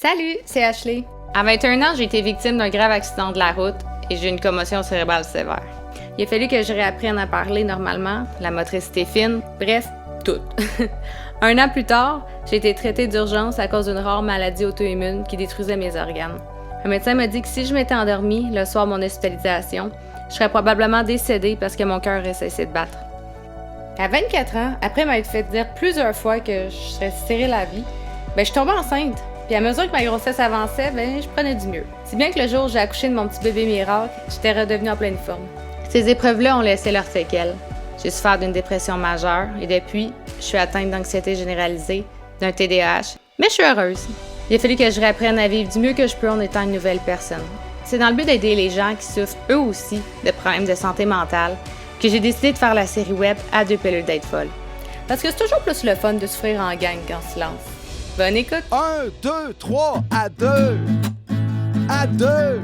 Salut, c'est Ashley. À 21 ans, j'ai été victime d'un grave accident de la route et j'ai eu une commotion cérébrale sévère. Il a fallu que je réapprenne à parler normalement, la motricité fine, bref, tout. Un an plus tard, j'ai été traitée d'urgence à cause d'une rare maladie auto-immune qui détruisait mes organes. Un médecin m'a dit que si je m'étais endormie le soir de mon hospitalisation, je serais probablement décédée parce que mon cœur aurait cessé de battre. À 24 ans, après m'être fait dire plusieurs fois que je serais stérile à vie, je suis tombée enceinte. Puis à mesure que ma grossesse avançait, je prenais du mieux. Si bien que le jour où j'ai accouché de mon petit bébé miracle, j'étais redevenue en pleine forme. Ces épreuves-là ont laissé leurs séquelles. J'ai souffert d'une dépression majeure et depuis, je suis atteinte d'anxiété généralisée, d'un TDAH, mais je suis heureuse. Il a fallu que je réapprenne à vivre du mieux que je peux en étant une nouvelle personne. C'est dans le but d'aider les gens qui souffrent eux aussi de problèmes de santé mentale que j'ai décidé de faire la série web À deux pilules d'être folle. Parce que c'est toujours plus le fun de souffrir en gang qu'en silence. Bonne écoute! 1, 2, 3, à deux! À deux!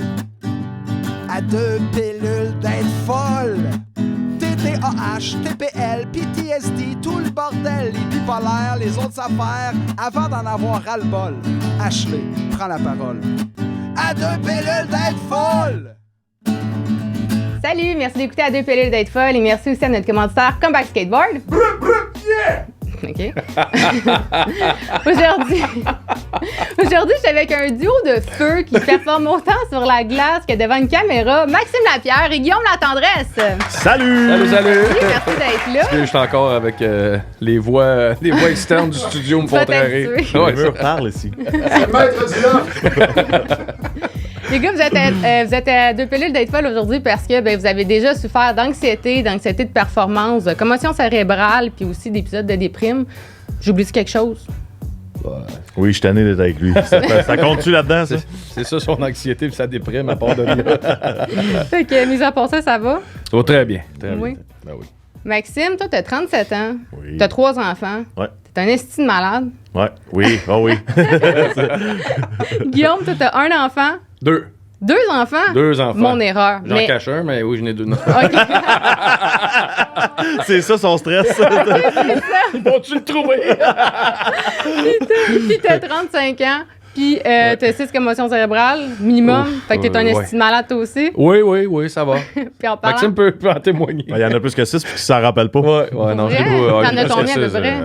À deux pilules d'être folle! TDAH, TPL, PTSD, tout le bordel, les bipolaires, les autres affaires, avant d'en avoir ras-le-bol. Ashley, prends la parole. À deux pilules d'être folle! Salut, merci d'écouter À deux pilules d'être folle et merci aussi à notre commanditaire Comeback Skateboard. Yeah! OK. Aujourd'hui, je suis avec un duo de feu qui performe autant sur la glace que devant une caméra. Maxime Lapierre et Guillaume Latendresse. Salut! Salut! Merci d'être là. Parce que je suis encore avec les voix externes du studio me font très rire. Ouais, le mur parle ici. C'est maître du loft! Les gars, vous êtes à deux pilules d'être folle aujourd'hui parce que vous avez déjà souffert d'anxiété de performance, de commotion cérébrale, puis aussi d'épisodes de déprime. J'oublie quelque chose? Oui, je suis tanné d'être avec lui. Ça compte-tu là-dedans, ça? C'est ça, son anxiété et sa déprime à part de là. Fait que, mis à part ça, ça va? Ça va très bien. Très Oui. bien. Ben oui. Maxime, toi, t'as 37 ans. Oui. T'as 3 enfants. Ouais. T'es un esti de malade. Ouais. Oui. Oh oui. Guillaume, toi, t'as un enfant. 2 enfants? 2 enfants. Mon erreur. J'en cache un, mais oui, j'en ai 2. OK. C'est ça son stress. Vont-tu le trouver? Puis t'as 35 ans. Puis t'as 6 commotions cérébrales, minimum. Ouf, Fait que t'es un esti de malade, toi aussi. Oui, ça va. Puis en parlant... Maxime peut en témoigner. Il y en a plus que 6 puis qui s'en rappellent pas. Ouais, non, vrai? j'ai pas. T'en as combien à peu près?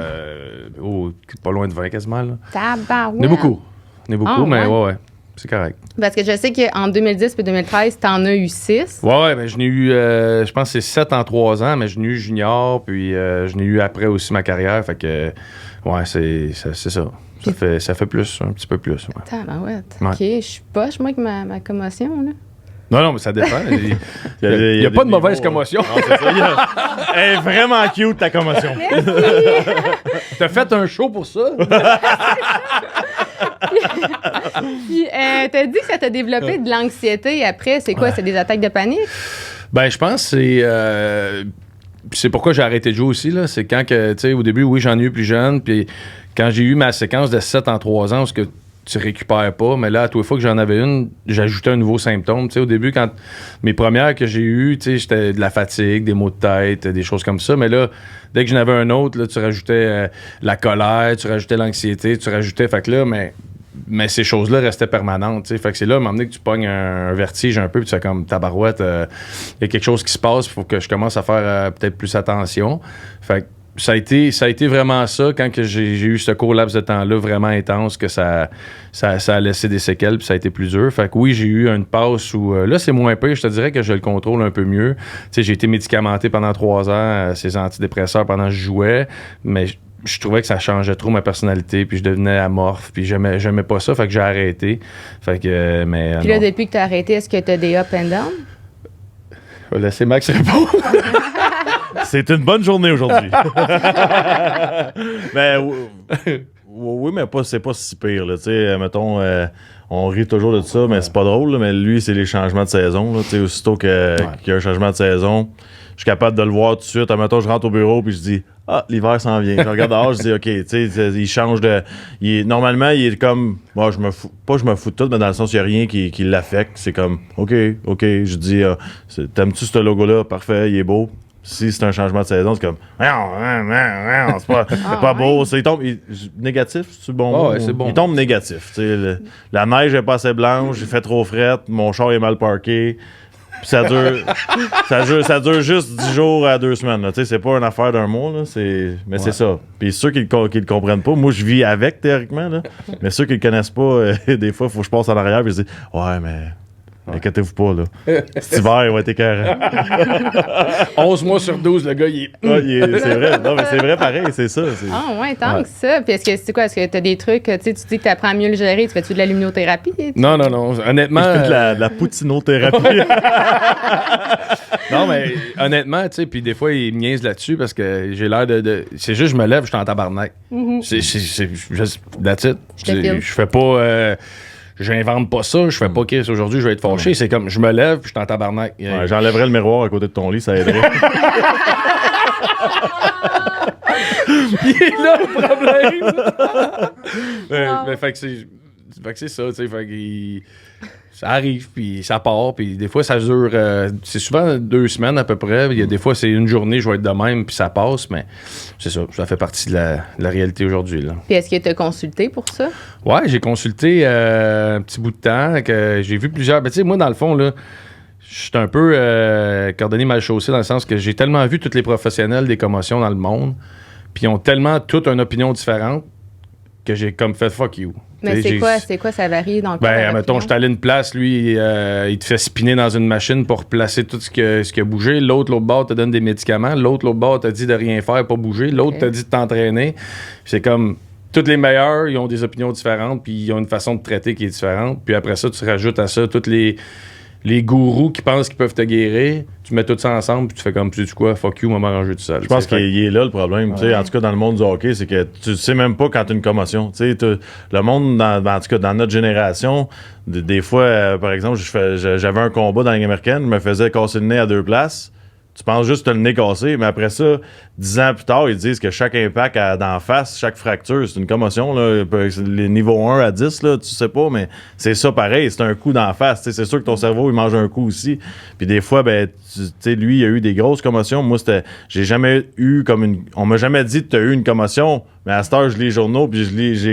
Pas loin de 20 quasiment, là. Tabarouette. On est beaucoup. Ah, mais ouais. ouais. C'est correct. Parce que je sais qu'en 2010 et 2013, t'en as eu 6. Ouais, mais je n'ai eu, je pense que c'est 7 en 3 ans, mais je n'ai eu junior, puis je n'ai eu après aussi ma carrière, fait que, ouais, c'est ça. Ça fait plus, un petit peu plus. Ouais. Tabarouette. Ouais. OK, je suis poche, moi, avec ma commotion, là. Non, mais ça dépend. Il Il n'y a pas de des mauvaise niveaux, commotion. Non, c'est ça. Elle est vraiment cute, ta commotion. T'as fait un show pour ça? Puis, t'as dit que ça t'a développé de l'anxiété après. C'est quoi? C'est des attaques de panique? Ben, je pense que c'est pourquoi j'ai arrêté de jouer aussi, là. C'est quand que, tu sais, au début, oui, j'en ai eu plus jeune, puis quand j'ai eu ma séquence de 7 en 3 ans, parce que tu récupères pas, mais là, à toutes les fois que j'en avais une, j'ajoutais un nouveau symptôme. Tu sais, au début, quand mes premières que j'ai eues, tu sais, j'étais de la fatigue, des maux de tête, des choses comme ça, mais là, dès que j'en avais un autre, là, tu rajoutais la colère, tu rajoutais l'anxiété, tu rajoutais, fait que là, mais ces choses-là restaient permanentes, tu sais. Fait que c'est là, à un moment donné, que tu pognes un vertige un peu, puis tu fais comme tabarouette, il y a quelque chose qui se passe, il faut que je commence à faire peut-être plus attention. Fait que ça a été vraiment ça, quand que j'ai eu ce court laps de temps-là vraiment intense, que ça a laissé des séquelles, puis ça a été plus dur. Fait que oui, j'ai eu une passe où, là, c'est moins pire, je te dirais que je le contrôle un peu mieux. Tu sais, j'ai été médicamenté pendant 3 ans, ces antidépresseurs pendant que je jouais, mais je trouvais que ça changeait trop ma personnalité, puis je devenais amorphe, puis j'aimais pas ça, fait que j'ai arrêté. Fait que, mais... Puis là, depuis que t'as arrêté, est-ce que t'as des up and down? Je vais laisser Max répondre. C'est une bonne journée aujourd'hui. Mais oui, mais c'est pas si pire. Là, mettons, on rit toujours de ça, mais c'est pas drôle. Là, mais lui, c'est les changements de saison. Là, aussitôt qu'il y a un changement de saison, je suis capable de le voir tout de suite. Mettons, je rentre au bureau puis je dis « Ah, l'hiver s'en vient. » Je regarde dehors, je dis « OK, il change de... » Normalement, il est comme... Moi, je me fous de tout, mais dans le sens, il n'y a rien qui l'affecte. C'est comme « OK. » Je dis « T'aimes-tu ce logo-là? Parfait, il est beau. » Si c'est un changement de saison, c'est comme c'est pas beau. Il tombe négatif, c'est bon mot? Ouais, c'est bon. Il tombe négatif. La neige est pas assez blanche, il fait trop fret, mon char est mal parké. Puis ça dure juste 10 jours à 2 semaines. Là. C'est pas une affaire d'un mois, là, mais c'est ça. Puis ceux qui le comprennent pas, moi je vis avec théoriquement, là, mais ceux qui le connaissent pas, des fois, il faut que je passe en arrière et je dis ouais, mais inquiétez-vous pas, là. Cet hiver, il va être écœurant. 11 mois sur 12, le gars, il est... C'est vrai. Non, mais c'est vrai pareil, c'est ça. Ah ouais, tant que ça. Puis est-ce que t'as des trucs, tu dis que t'apprends à mieux le gérer, tu fais-tu de la luminothérapie? Non. Honnêtement... Je fais de la poutinothérapie. Non, mais honnêtement, tu sais, puis des fois, il me niaise là-dessus parce que j'ai l'air de... C'est juste, je me lève, je suis en tabarnak. C'est that's it. Je fais pas... J'invente pas ça, je fais pas qu'est-ce aujourd'hui, je vais être fâché. C'est comme, je me lève, puis je suis en tabarnak. Ouais, j'enlèverais le miroir à côté de ton lit, ça aiderait. Il est là, le problème! Fait que c'est ça, tu sais, fait que ça arrive, puis ça part, puis des fois, ça dure... c'est souvent 2 semaines à peu près. Il y a des fois, c'est une journée, je vais être de même, puis ça passe, mais c'est ça fait partie de la réalité aujourd'hui, là. Puis est-ce que tu as consulté pour ça? Ouais, j'ai consulté un petit bout de temps, que j'ai vu plusieurs... Ben, tu sais, moi, dans le fond, là, je suis un peu cordonnier mal chaussé dans le sens que j'ai tellement vu tous les professionnels des commotions dans le monde, puis ils ont tellement toutes une opinion différente que j'ai comme fait « fuck you ». Mais c'est quoi, ça varie dans le Ben, mettons, je suis allé à une place, lui, il te fait spinner dans une machine pour placer tout ce qui a bougé. L'autre bord te donne des médicaments. L'autre bord te dit de rien faire, pas bouger. L'autre te dit de t'entraîner. C'est comme, tous les meilleurs, ils ont des opinions différentes, puis ils ont une façon de traiter qui est différente. Puis après ça, tu rajoutes à ça tous les gourous qui pensent qu'ils peuvent te guérir. Tu mets tout ça ensemble, puis tu fais comme, tu sais quoi, fuck you, on va m'arranger tout seul. Je pense qu'il est là le problème. Ouais. En tout cas, dans le monde du hockey, c'est que tu sais même pas quand tu as une commotion. Le monde, en tout cas, dans notre génération, des fois, par exemple, j'avais un combat dans la Ligue américaine, je me faisais casser le nez à 2 places. Tu penses juste que tu as le nez cassé, mais après ça, 10 ans plus tard, ils disent que chaque impact d'en face, chaque fracture, c'est une commotion. Là, les niveaux 1 à 10, là, tu sais pas, mais c'est ça pareil, c'est un coup d'en face. C'est sûr que ton cerveau, il mange un coup aussi. Puis des fois, ben, lui, il a eu des grosses commotions. Moi, j'ai jamais eu on m'a jamais dit que tu as eu une commotion, mais à cette heure, je lis les journaux, puis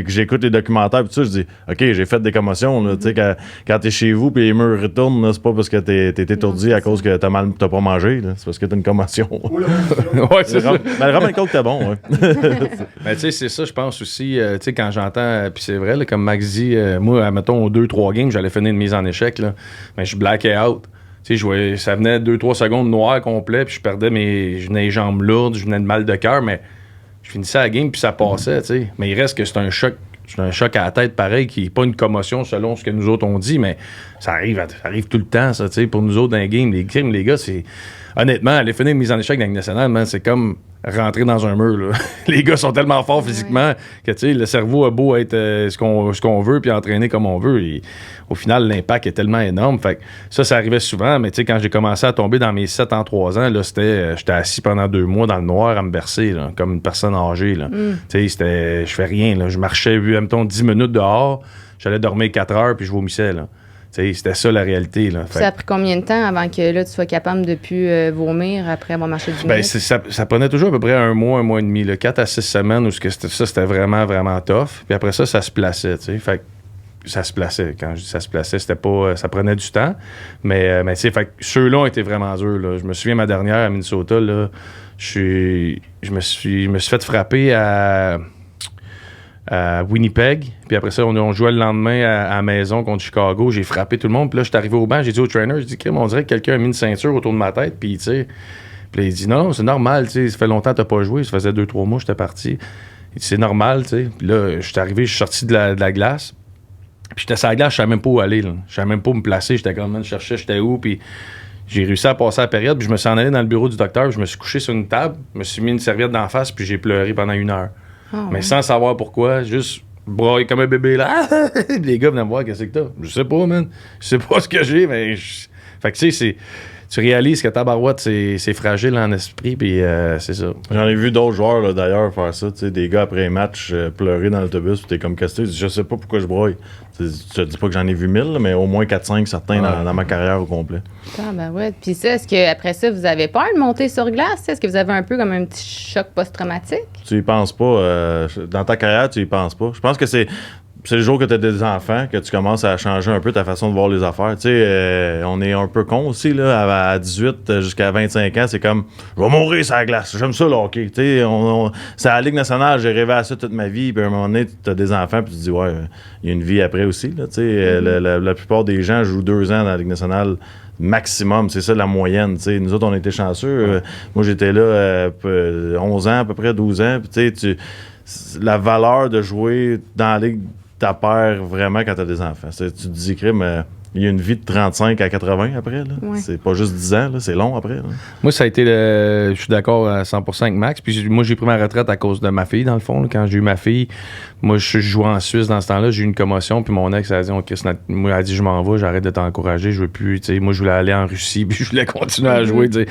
j'écoute les documentaires, puis tout ça, je dis, OK, j'ai fait des commotions. Là, quand t'es chez vous, puis les murs retournent, là, c'est pas parce que t'es étourdi à cause que t'as pas mangé, là, c'est parce que t'as une commotion. Ouais, c'est ça. Mais le Roman Coke, t'es bon, ouais. Mais tu sais, c'est ça, je pense aussi, tu sais, quand j'entends, puis c'est vrai, là, comme Max dit, moi, mettons, aux 2-3 games, j'allais finir une mise en échec, là, mais je blackais out. Tu sais, ça venait 2-3 secondes noir complet, puis je perdais je venais les jambes lourdes, je venais de mal de cœur, mais je finissais la game, puis ça passait, tu sais. Mais il reste que c'est un choc. C'est un choc à la tête, pareil, qui n'est pas une commotion selon ce que nous autres on dit, mais ça arrive tout le temps, ça, tu sais, pour nous autres dans les games. Les gars, c'est... Honnêtement, aller finir une mise en échec dans la Ligue nationale, man, c'est comme rentrer dans un mur, là. Les gars sont tellement forts physiquement que, tu sais, le cerveau a beau être ce qu'on veut puis entraîner comme on veut. Et, au final, l'impact est tellement énorme. Fait que ça arrivait souvent, mais tu sais, quand j'ai commencé à tomber dans mes 7 en 3 ans, là, j'étais assis pendant 2 mois dans le noir à me bercer, là, comme une personne âgée, là. Tu sais, je fais rien, là. Je marchais, mettons, 10 minutes dehors, j'allais dormir 4 heures puis je vomissais, là. C'était ça la réalité. Là. Ça a pris combien de temps avant que là, tu sois capable de plus vomir après avoir marché du minutes? Ça prenait toujours à peu près 1 mois et demi, là, 4 à 6 semaines où c'était vraiment, vraiment tough. Puis après ça se plaçait. Fait ça se plaçait. Quand je dis ça se plaçait, c'était pas. Ça prenait du temps. Mais fait ceux-là ont été vraiment durs. Là. Je me souviens ma dernière à Minnesota, là, je me suis fait frapper à Winnipeg, puis après ça, on jouait le lendemain à la maison contre Chicago. J'ai frappé tout le monde, puis là, je suis arrivé au banc, j'ai dit au trainer, on dirait que quelqu'un a mis une ceinture autour de ma tête, puis tu sais. Puis là, il dit, non, c'est normal, tu sais, ça fait longtemps que t'as pas joué, ça faisait 2-3 mois que j'étais parti. Il dit, c'est normal, tu sais. Puis là, je suis sorti de la glace, puis j'étais sur la glace, je savais même pas où aller, là. Je savais même pas où me placer, j'étais comme, je cherchais, j'étais où, puis j'ai réussi à passer la période, puis je me suis en allé dans le bureau du docteur, puis je me suis couché sur une table, je me suis mis une serviette d'en face, puis j'ai pleuré pendant 1 heure. Mais sans savoir pourquoi, juste brailler comme un bébé là. Les gars venaient me voir, qu'est-ce que t'as? Je sais pas, man. Je sais pas ce que j'ai, mais. Fait que tu sais, tu réalises que tabarouette, c'est fragile en esprit, puis c'est ça. J'en ai vu d'autres joueurs, là, d'ailleurs, faire ça. Des gars, après un match, pleurer dans l'autobus, puis t'es comme casté. Je sais pas pourquoi je broye. Je te dis pas que j'en ai vu 1000, mais au moins 4-5 certains dans ma carrière au complet. Ah, ben ouais. Puis ça, est-ce qu'après ça, vous avez peur de monter sur glace? Est-ce que vous avez un peu comme un petit choc post-traumatique? Tu y penses pas. Dans ta carrière, tu y penses pas. Je pense que c'est le jour que tu as des enfants que tu commences à changer un peu ta façon de voir les affaires. Tu sais, on est un peu con aussi, là, à 18 jusqu'à 25 ans. C'est comme, je vais mourir sur la glace. J'aime ça, le hockey. Tu sais, c'est à la Ligue nationale, j'ai rêvé à ça toute ma vie. Puis à un moment donné, tu as des enfants, puis tu te dis, ouais, il y a une vie après aussi. Là, tu sais, la plupart des gens jouent 2 ans dans la Ligue nationale. Maximum, c'est ça la moyenne. T'sais. Nous autres, on était chanceux. Moi, j'étais là 11 ans, à peu près 12 ans. Puis, la valeur de jouer dans la Ligue t'apparaît vraiment quand tu as des enfants. Tu te dis, crime, il y a une vie de 35 à 80 après. Là. Ouais. C'est pas juste 10 ans, là, c'est long après. Là. Moi, ça a été je suis d'accord à 100% avec Max. Puis moi, j'ai pris ma retraite à cause de ma fille, dans le fond. Là. Quand j'ai eu ma fille, moi, je jouais en Suisse dans ce temps-là. J'ai eu une commotion. Puis mon ex, elle a dit, moi, elle a dit, je m'en vais, j'arrête de t'encourager. Je veux plus. T'sais, moi, je voulais aller en Russie. Puis je voulais continuer à jouer. T'sais.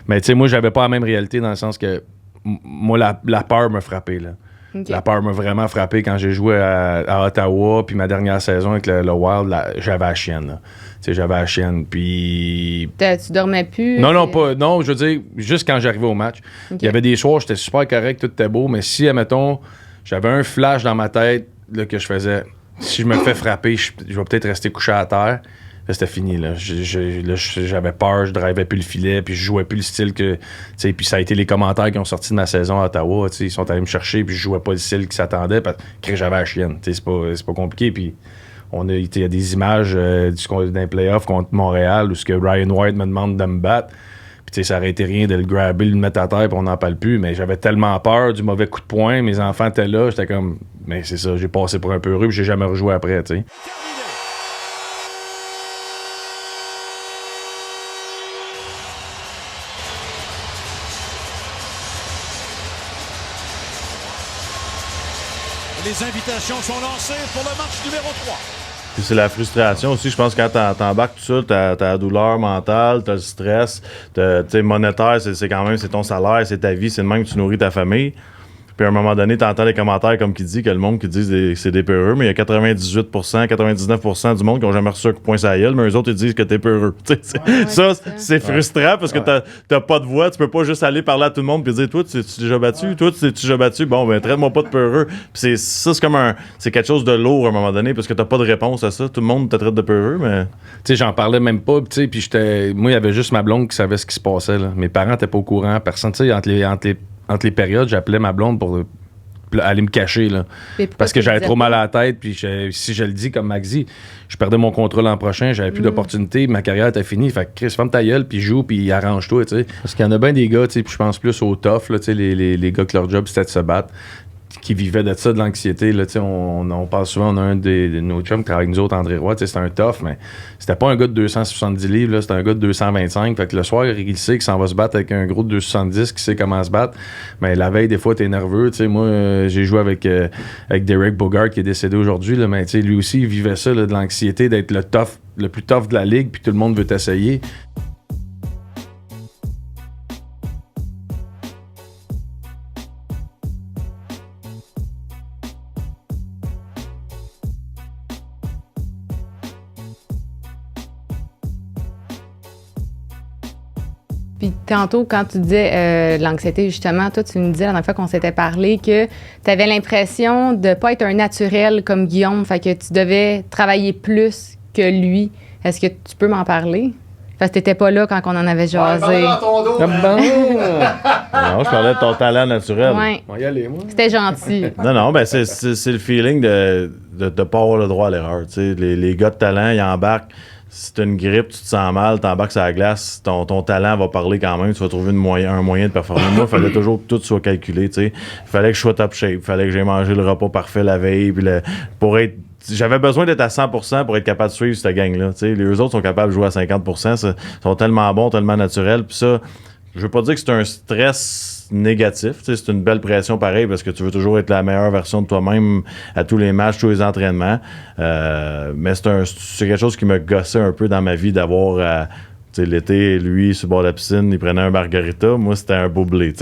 Mais moi, j'avais pas la même réalité dans le sens que moi, la peur me frappait. Là. Okay. La peur m'a vraiment frappé quand j'ai joué à Ottawa, puis ma dernière saison avec le Wild, j'avais la chienne. Là. J'avais la chienne, puis... Tu dormais plus? Non, je veux dire, juste quand j'arrivais au match. Okay. Il y avait des soirs, j'étais super correct, tout était beau, mais si, admettons, j'avais un flash dans ma tête là, que je faisais, si je me fais frapper, je vais peut-être rester couché à terre. Là, c'était fini. Là. J'avais peur, je drivais plus le filet, puis je jouais plus le style que... Puis ça a été les commentaires qui ont sorti de ma saison à Ottawa. Ils sont allés me chercher, puis je jouais pas le style qui s'attendait, parce que j'avais la chienne. C'est pas compliqué. Puis il y a des images d'un playoff contre Montréal où ce que Ryan White me demande de me battre. Puis ça aurait été rien de le grabber, de le mettre à terre, puis on n'en parle plus. Mais j'avais tellement peur du mauvais coup de poing. Mes enfants étaient là. J'étais comme... Mais c'est ça, j'ai passé pour un peu heureux, puis j'ai jamais rejoué après, tu sais. Les invitations sont lancées pour le match numéro 3. Puis c'est la frustration aussi. Je pense que quand t'embarques tout ça, t'as la douleur mentale, t'as le stress, monétaire, c'est quand même, c'est ton salaire, c'est ta vie, c'est de même que tu nourris ta famille. Puis à un moment donné, t'entends les commentaires comme qui dit que le monde qui dit que c'est des peureux, mais il y a 98%, 99% du monde qui n'ont jamais reçu un coup de poing sur la gueule, mais eux autres, ils disent que t'es peureux. Ça, c'est frustrant parce que t'as pas de voix, tu peux pas juste aller parler à tout le monde et dire, toi, tu t'es déjà battu? Toi, tu t'es déjà battu? Bon, ben, traite-moi pas de peureux. Puis c'est comme c'est quelque chose de lourd à un moment donné parce que t'as pas de réponse à ça. Tout le monde te traite de peureux, mais. Tu sais, j'en parlais même pas, puis moi, il y avait juste ma blonde qui savait ce qui se passait, là. Mes parents étaient pas au courant, personne, tu sais, entre les périodes, j'appelais ma blonde pour aller me cacher, là. Parce que j'avais trop mal à la tête, puis si je le dis, comme Max dit, je perdais mon contrat l'an prochain, j'avais plus d'opportunités, ma carrière était finie. Fait que Chris, ferme ta gueule, puis joue, puis arrange-toi, tu sais. Parce qu'il y en a bien des gars, tu sais, puis je pense plus aux tough, là, tu sais, les gars que leur job, c'était de se battre, qui vivaient de ça, de l'anxiété, là, tu sais, on parle souvent, on a un de nos chums qui travaille avec nous autres, André Roy, tu sais, c'était un tough, mais c'était pas un gars de 270 livres, là, c'était un gars de 225, fait que le soir, il sait qu'il s'en va se battre avec un gros de 270 qui sait comment se battre, mais la veille, des fois, t'es nerveux, tu sais, moi, j'ai joué avec Derek Bogart, qui est décédé aujourd'hui, là, mais tu sais, lui aussi, il vivait ça, là, de l'anxiété, d'être le plus tough de la ligue, puis tout le monde veut t'essayer. Puis tantôt, quand tu disais l'anxiété, justement, toi, tu me disais la dernière fois qu'on s'était parlé que tu avais l'impression de pas être un naturel comme Guillaume, fait que tu devais travailler plus que lui. Est-ce que tu peux m'en parler? Parce que t'étais pas là quand on en avait jasé. Ouais, dans ton dos, Non, je parlais de ton talent naturel. Ouais. On va y aller, moi. C'était gentil. Non, ben c'est le feeling de pas avoir le droit à l'erreur. Les gars de talent, ils embarquent. Si t'as une grippe, tu te sens mal, t'embarques sur la glace, ton talent va parler quand même, tu vas trouver un moyen de performer. Moi, il fallait toujours que tout soit calculé, tu sais. Il fallait que je sois top shape, il fallait que j'ai mangé le repas parfait la veille, puis j'avais besoin d'être à 100% pour être capable de suivre cette gang-là, tu sais. Les autres sont capables de jouer à 50%, sont tellement bons, tellement naturels, puis ça, je veux pas dire que c'est un stress négatif, tu sais, c'est une belle pression pareil parce que tu veux toujours être la meilleure version de toi-même à tous les matchs, tous les entraînements. Mais c'est quelque chose qui me gossait un peu dans ma vie d'avoir l'été, lui, sur le bord de la piscine, il prenait un margarita. Moi, c'était un boublé.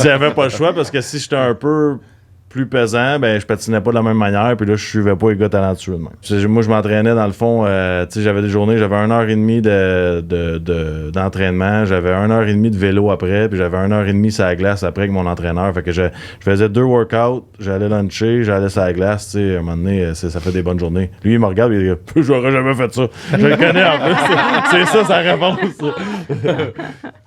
J'avais pas le choix parce que si j'étais un peu plus pesant, ben je patinais pas de la même manière, puis là je suivais pas les gars talentueux de même. Moi je m'entraînais dans le fond, j'avais des journées, j'avais 1h30 d'entraînement, j'avais 1h30 de vélo après, puis j'avais 1h30 sur la glace après avec mon entraîneur. Fait que je faisais 2 workouts, j'allais luncher, j'allais sur la glace, à un moment donné, ça fait des bonnes journées. Lui il me regarde et il dit j'aurais jamais fait ça. Je le connais en plus. C'est ça sa réponse.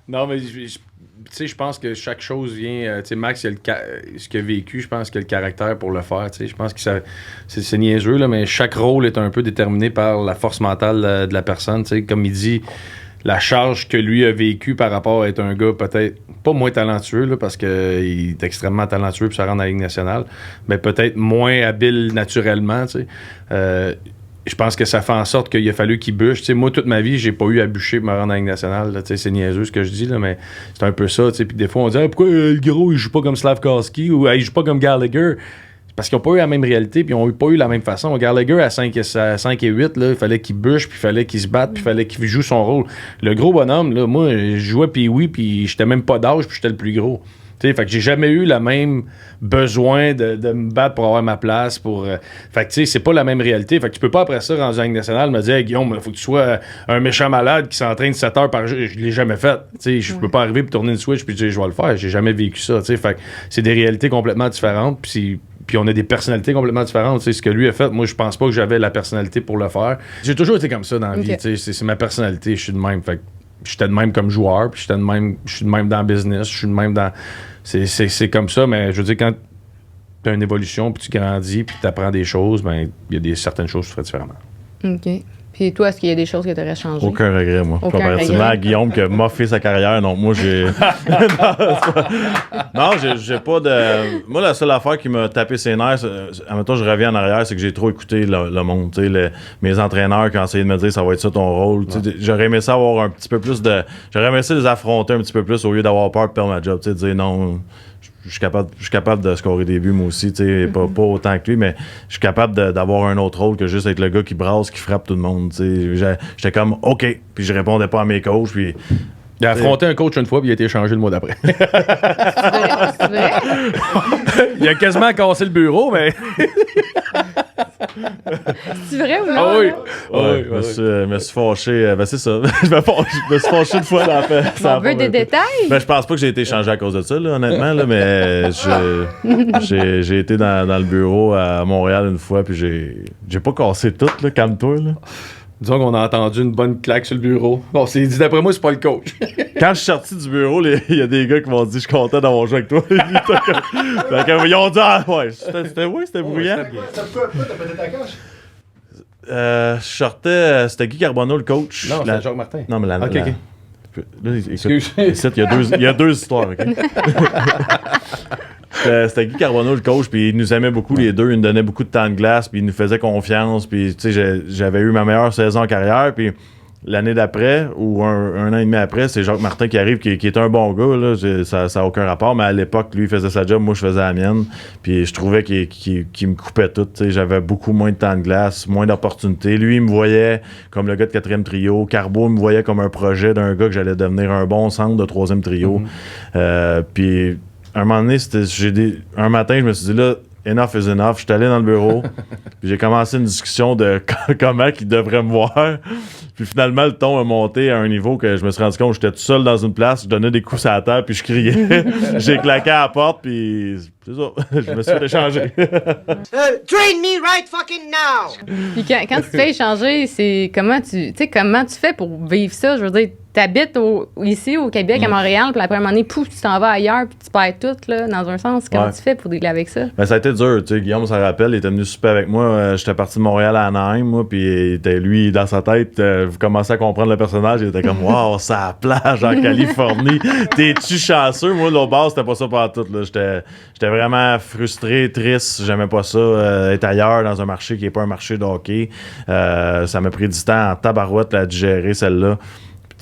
Non, mais je pense que chaque chose vient. Max, ce qu'il a vécu, je pense qu'il a le caractère pour le faire. Je pense que c'est niaiseux, là, mais chaque rôle est un peu déterminé par la force mentale de la personne. Comme il dit, la charge que lui a vécue par rapport à être un gars peut-être pas moins talentueux, là, parce qu'il est extrêmement talentueux pour se rendre à la Ligue nationale, mais peut-être moins habile naturellement. Je pense que ça fait en sorte qu'il a fallu qu'il bûche. Moi, toute ma vie, j'ai pas eu à bûcher pour me rendre à la Ligue nationale. C'est niaiseux ce que je dis, là, mais c'est un peu ça. Puis des fois, on dit pourquoi le gros, il joue pas comme Slavkovski ou il joue pas comme Gallagher? Parce qu'ils n'ont pas eu la même réalité puis ils n'ont pas eu la même façon. Gallagher, à 5 et 8, là, il fallait qu'il bûche, puis il fallait qu'il se batte, puis il fallait qu'il joue son rôle. Le gros bonhomme, là, moi, je jouais puis j'étais même pas d'âge, puis j'étais le plus gros. Fait que j'ai jamais eu le même besoin de me battre pour avoir ma place. Fait que c'est pas la même réalité. Fait que tu peux pas après ça, rendu en Ligue nationale, me dire hey, Guillaume, il faut que tu sois un méchant malade qui s'entraîne 7 heures par jour. Je l'ai jamais fait. Je peux pas arriver et tourner une switch puis dire je vais le faire. J'ai jamais vécu ça. Fait que c'est des réalités complètement différentes. Puis on a des personnalités complètement différentes. Ce que lui a fait, moi je pense pas que j'avais la personnalité pour le faire. J'ai toujours été comme ça dans la vie. C'est ma personnalité. Je suis de même. Fait que j'étais de même comme joueur, puis je suis de même dans le business, je suis de même dans... C'est comme ça, mais je veux dire, quand tu as une évolution, puis tu grandis, puis tu apprends des choses, ben il y a certaines choses que tu ferais différemment. OK. Puis toi, est-ce qu'il y a des choses que tu aurais changées? Aucun regret, moi. Comparativement à Guillaume qui m'a fait sa carrière, non, moi j'ai... non, j'ai pas de... Moi, la seule affaire qui m'a tapé ses nerfs, admettons, je reviens en arrière, c'est que j'ai trop écouté le monde. Mes entraîneurs qui ont essayé de me dire ça va être ça ton rôle. Ouais. J'aurais aimé ça avoir un petit peu plus de... J'aurais aimé ça les affronter un petit peu plus au lieu d'avoir peur de perdre ma job. De dire non... Je suis capable de scorer des buts, moi aussi, pas autant que lui, mais je suis capable d'avoir un autre rôle que juste être le gars qui brasse, qui frappe tout le monde. J'étais comme OK, puis je répondais pas à mes coachs, puis... Il a affronté un coach une fois, puis il a été échangé le mois d'après. C'est vrai? Il a quasiment cassé le bureau, mais... C'est vrai ou non? Ah oui! Ouais, je me suis fâché. Ben c'est ça. je me suis fâché une fois dans la paix. On veut des détails? Ben je pense pas que j'ai été changé à cause de ça, là, honnêtement, là, mais j'ai été dans le bureau à Montréal une fois, puis j'ai pas cassé tout, là, calme-toi, là. Disons qu'on a entendu une bonne claque sur le bureau. Bon, c'est dit d'après moi, c'est pas le coach. Quand je suis sorti du bureau, il y a des gars qui m'ont dit je suis content d'avoir joué avec toi. Ils ont dit ah ouais, c'était bruyant. Pourquoi t'as pété ta coche? Je sortais, c'était Guy Carbonneau le coach. Non, c'est Jacques Martin. Non, mais OK. Là, écoute, il y a deux histoires, OK? C'était Guy Carbonneau le coach, puis il nous aimait beaucoup les deux, il nous donnait beaucoup de temps de glace, puis il nous faisait confiance, puis tu sais, j'avais eu ma meilleure saison en carrière, puis l'année d'après, ou un an et demi après, c'est Jacques Martin qui arrive, qui est un bon gars, là, ça n'a aucun rapport, mais à l'époque, lui, il faisait sa job, moi, je faisais la mienne, puis je trouvais qu'il me coupait tout, tu sais, j'avais beaucoup moins de temps de glace, moins d'opportunités. Lui, il me voyait comme le gars de 4e trio, Carbo, il me voyait comme un projet d'un gars que j'allais devenir un bon centre de 3e trio, puis un moment donné, un matin, je me suis dit, là, enough is enough. Je suis allé dans le bureau, puis j'ai commencé une discussion de comment il devrait me voir. Puis finalement, le ton a monté à un niveau que je me suis rendu compte que j'étais tout seul dans une place, je donnais des coups à la terre, puis je criais. J'ai claqué à la porte, puis c'est ça, je me suis fait échanger. Train me right fucking now! Puis quand tu te fais échanger, c'est comment tu fais pour vivre ça? Je veux dire, t'habites ici au Québec, à Montréal, puis après un moment donné, pouf, tu t'en vas ailleurs, puis tu perds tout, là, dans un sens. Comment tu fais pour dealer avec ça? Ben, ça a été dur, tu sais. Guillaume s'en rappelle, il était venu souper avec moi. J'étais parti de Montréal à Anaheim, moi, puis lui, dans sa tête, vous commencez à comprendre le personnage, il était comme, waouh, c'est à la plage en Californie. T'es-tu chanceux? Moi, l'autre base, c'était pas ça pour tout, là. J'étais vraiment frustré, triste, j'aimais pas ça, être ailleurs dans un marché qui est pas un marché de hockey. Ça m'a pris du temps en tabarouette à digérer celle-là.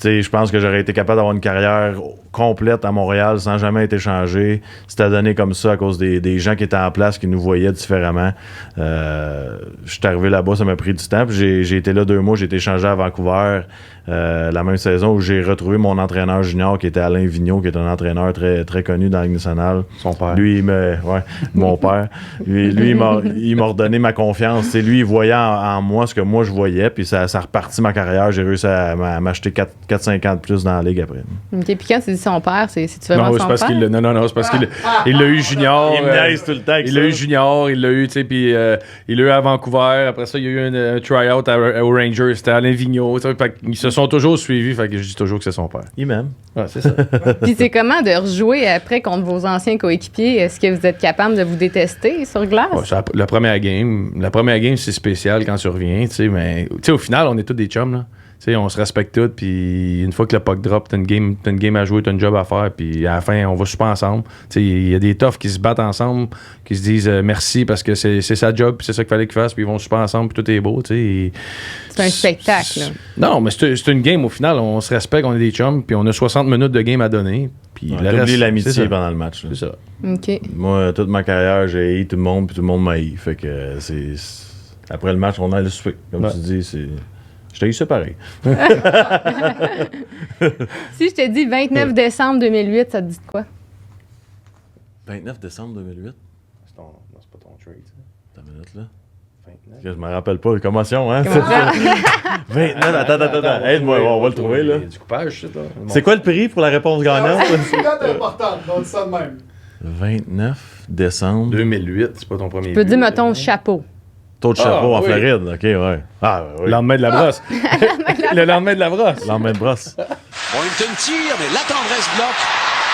Tu je pense que j'aurais été capable d'avoir une carrière complète à Montréal sans jamais être échangé. C'était donné comme ça à cause des gens qui étaient en place, qui nous voyaient différemment. Je suis arrivé là-bas, ça m'a pris du temps. Puis j'ai été là 2 mois, j'ai été échangé à Vancouver la même saison où j'ai retrouvé mon entraîneur junior qui était Alain Vigneault, qui est un entraîneur très, très connu dans la Ligue nationale. Son père. Lui, mon père. Lui il m'a redonné ma confiance. T'sais, lui, il voyait en moi ce que moi je voyais, puis ça a reparti ma carrière. J'ai réussi à m'acheter 4-5 ans de plus dans la Ligue après. OK, puis quand tu dis son père, c'est-tu vraiment Non, son c'est parce père? Non, c'est parce qu'il l'a eu junior. Il me niaise tout le temps avec Il ça. l'a eu junior, il l'a eu, tu sais, puis il l'a eu à Vancouver. Après ça, il y a eu un try-out aux Rangers. C'était Alain Vigneault. Ils se sont toujours suivis, fait que je dis toujours que c'est son père. Il m'aime. Ouais, c'est ça. Puis c'est comment de rejouer après contre vos anciens coéquipiers? Est-ce que vous êtes capable de vous détester sur glace? Ouais, la première game, c'est spécial quand tu reviens, tu sais, mais tu sais, au final, on est tous des chums, là. Tu sais, on se respecte tous, puis une fois que le puck drop, t'as une game à jouer, t'as une job à faire, puis à la fin, on va super ensemble. Tu sais, il y a des toughs qui se battent ensemble, qui se disent merci parce que c'est sa job, puis c'est ça qu'il fallait qu'ils fassent, puis ils vont super ensemble, puis tout est beau, tu sais. C'est un spectacle, là. Non, mais c'est une game, au final, on se respecte, on est des chums, puis on a 60 minutes de game à donner, puis T'as oublié c'est l'amitié ça. pendant le match. Là. C'est ça. OK. Moi, toute ma carrière, j'ai haï tout le monde, puis tout le monde m'a haï. Fait que après le match, on a le souper. Comme tu dis, je t'ai eu ça pareil. Si je te dis 29 décembre 2008, ça te dit de quoi? 29 décembre 2008? Non, c'est pas ton trade, ça. T'as une minute, là. 29. Je me rappelle pas. Commotion, hein? 29, attends. Aide-moi, on va le trouver, là. Il y a du coupage, ça, là. C'est quoi le prix pour la réponse gagnante? C'est une date importante, on dit ça de même. 29 décembre. 2008, c'est pas ton premier Je peux but, dire, mettons, chapeau. Taux de chapeau en oui. Floride. OK, ouais. Ah, oui. Le lendemain de la brosse. Le lendemain de la brosse. Lendemain de brosse. Wellington tire, mais la tendresse bloque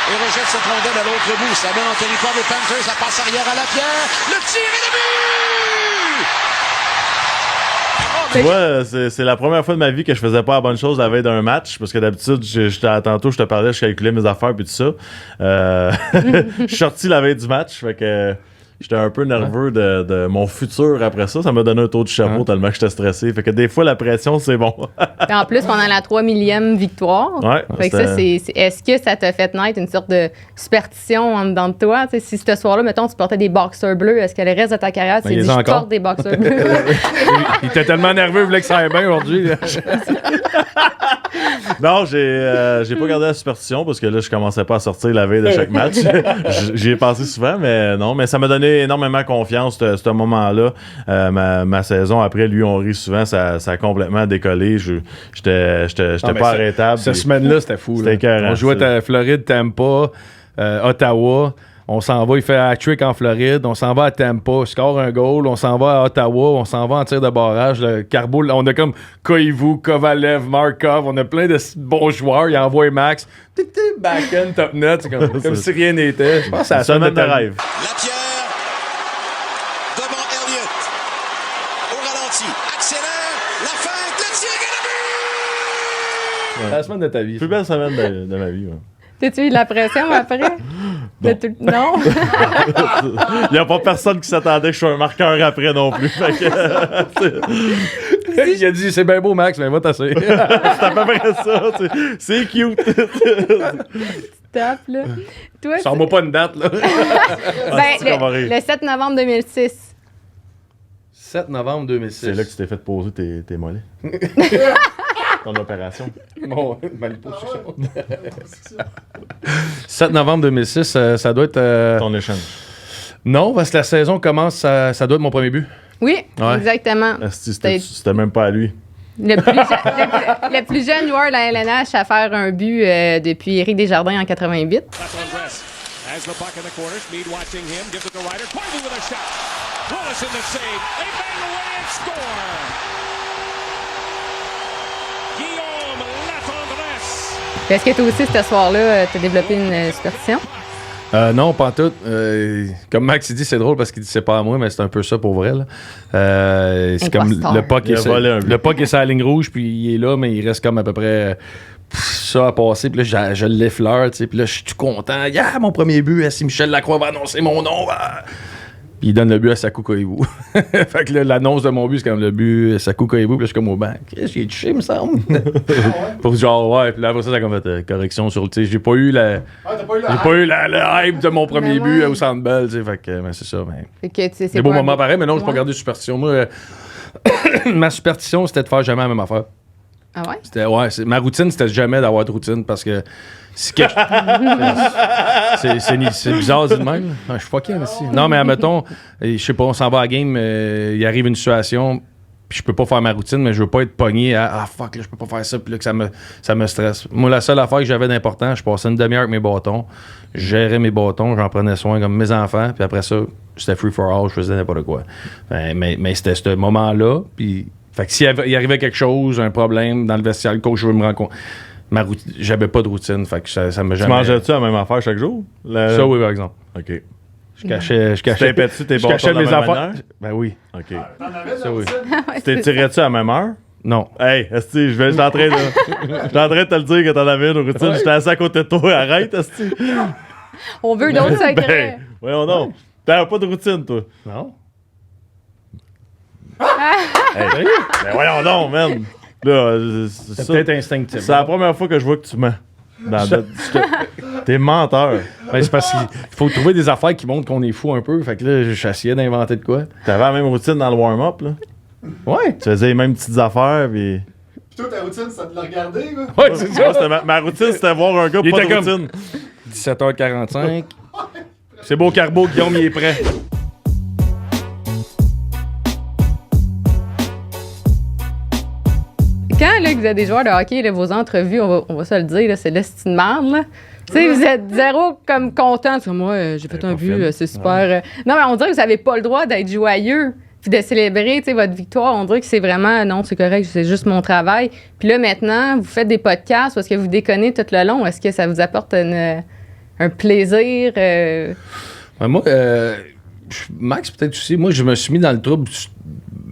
et rejette cette rondelle à l'autre bout. Ça met en territoire des Panthers, ça passe arrière à la pierre. Le tir et le but! Tu vois, c'est la première fois de ma vie que je faisais pas la bonne chose la veille d'un match, parce que d'habitude, tantôt, je te parlais, je calculais mes affaires puis tout ça. Je suis sorti la veille du match, fait que j'étais un peu nerveux de mon futur après ça. Ça m'a donné un taux de chapeau tellement que j'étais stressé. Fait que des fois, la pression, c'est bon. Puis en plus, pendant la 3 millième victoire. Ouais, Fait que ça, est-ce que ça t'a fait naître une sorte de superstition en dedans de toi? T'sais, si ce soir-là, mettons, tu portais des boxers bleus, est-ce que le reste de ta carrière, tu t'es ils dit, ont je encore. porte des boxers bleus? Il était tellement nerveux, il voulait que ça aille bien aujourd'hui. Non, j'ai pas gardé la superstition parce que là, je commençais pas à sortir la veille de chaque match. J'y ai pensé souvent, mais non. Mais ça m'a donné énormément confiance, ce moment-là. Ma saison après, lui, on rit souvent, ça a complètement décollé. J'étais pas arrêtable. Cette puis semaine-là, c'était fou. c'était Là. écœurant, On jouait ça. à Floride, Tampa, Ottawa. On s'en va, il fait un hat-trick en Floride. On s'en va à Tampa, score un goal. On s'en va à Ottawa, on s'en va en tir de barrage. Le Carbo, on a comme Koivu, Kovalev, Markov. On a plein de bons joueurs. Il envoie Max. Back-end, top net. C'est comme si rien n'était. Je pense que c'est la semaine de rêve. La pierre devant Elliott. Au ralenti. Accélère. La feinte. Le tir et le but! C'est la semaine de ta vie. Plus belle semaine de ma vie. Ouais. T'as-tu eu de la pression après? Non. Il n'y a pas personne qui s'attendait que je sois un marqueur après non plus. Fait que, Il a dit, c'est bien beau, Max, mais va tasser. c'est à peu près ça. C'est cute. Top, là. Toi, Sors-moi pas une date, là. c'est qu'on va rire. le 7 novembre 2006. 7 novembre 2006. C'est là que tu t'es fait poser tes mollets. Ton opération. Bon, ma liposuction. 7 novembre 2006, ça doit être... Ton échange. Non, parce que la saison commence, ça doit être mon premier but. Oui, Ouais. exactement. Asti, C'était même pas à lui. Le plus jeune joueur de la LNH à faire un but depuis Éric Desjardins en 88. That's on Bress. Has the puck in the corner. Speed watching him. Gives it to Ryder. Koivu with a shot. Wallace in the save. They bang away and score. Guillaume Latendresse. Est-ce que toi aussi, ce soir-là, t'as développé une superstition? Non, pas en tout. Comme Max il dit, c'est drôle parce qu'il dit c'est pas à moi, mais c'est un peu ça pour vrai. Là. C'est comme Imposteur. le puck Il a volé un but. le puck est sur la ligne rouge, puis il est là, mais il reste comme à peu près ça à passer. Puis là, je l'effleure, tu sais. Puis là, je suis tout content. Yeah, mon premier but, si Michel Lacroix va annoncer mon nom. Puis il donne le but à Sakou Koivu. Fait que là, l'annonce de mon but, c'est comme le but à Sakou Koivu. Puis là, je suis comme au banc. J'ai touché, me semble. Pour genre, ouais. Puis là, après ça a comme fait correction sur le. Tu sais, j'ai pas eu le hype de mon premier but au Centre Bell. Tu sais, fait que c'est ça. Fait que, c'est des beaux pas moments pareils, mais non, je pas gardé de superstition. Moi, ma superstition, c'était de faire jamais la même affaire. Ah ouais? Ma routine, c'était jamais d'avoir de routine parce que c'est bizarre de même. Ah, je suis fucking ici. Non, mais admettons, je sais pas, on s'en va à la game, il arrive une situation, puis je peux pas faire ma routine, mais je veux pas être pogné à fuck, là, je peux pas faire ça, puis là, que ça me stresse. Moi, la seule affaire que j'avais d'important, je passais une demi-heure avec mes bâtons, je gérais mes bâtons, j'en prenais soin comme mes enfants, puis après ça, c'était free for all, je faisais n'importe quoi. Mais c'était ce moment-là, puis. Fait que s'il y arrivait quelque chose, un problème dans le vestiaire, le coach veut me rencontrer. J'avais pas de routine, fait que ça me jamais. Tu mangeais-tu la même affaire chaque jour? Ça, oui, par exemple. OK. Je cachais mes affaires. Ben oui. OK. Ça, oui. Tu tirais-tu à la même heure? Non. Hey, esti, je suis en train de te le dire que t'en avais une routine. J'étais assis à côté de toi. Arrête, esti. On veut d'autres secrets. Voyons donc. T'avais pas de routine, toi? Non. Hey, ben voyons donc, man. Là, c'est peut-être instinctif. C'est la première fois que je vois que tu mens. T'es menteur. Ben, c'est parce qu'il faut trouver des affaires qui montrent qu'on est fou un peu. Fait que là, j'essayais d'inventer de quoi. T'avais la même routine dans le warm-up, là? Ouais. Tu faisais les mêmes petites affaires, puis... Puis toi, ta routine, c'était de le regarder, là? Ouais, c'est ça. Ma routine, c'était voir un gars pas de routine. 17h45. C'est beau Carbo, Guillaume, il est prêt. Quand là, que vous êtes des joueurs de hockey, là, vos entrevues, on va se le dire, là, c'est l'estime marde, là. Tu sais, vous êtes zéro comme content. Moi, j'ai fait un but, c'est super. Non, mais on dirait que vous n'avez pas le droit d'être joyeux puis de célébrer votre victoire. On dirait que c'est vraiment, non, c'est correct, c'est juste mon travail. Puis là, maintenant, vous faites des podcasts parce que vous déconnez tout le long. Est-ce que ça vous apporte un plaisir? Moi, Max, peut-être aussi, moi, je me suis mis dans le trouble.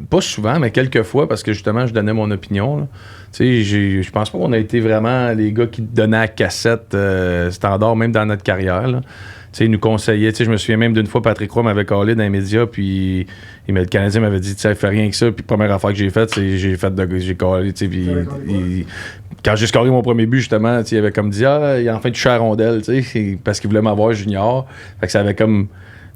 Pas souvent, mais quelques fois, parce que justement, je donnais mon opinion. Tu sais, je pense pas qu'on a été vraiment les gars qui donnaient à cassette standard, même dans notre carrière. Tu sais, ils nous conseillaient. Tu sais, je me souviens même d'une fois, Patrick Roy m'avait callé dans les médias, puis le Canadien m'avait dit, tu sais, fais rien que ça. Puis première affaire que j'ai faite, c'est j'ai callé, tu sais, puis quand j'ai scoré mon premier but, justement, tu sais, il avait comme dit, il a enfin touché à la rondelle, tu sais, parce qu'il voulait m'avoir junior. Fait que ça avait comme...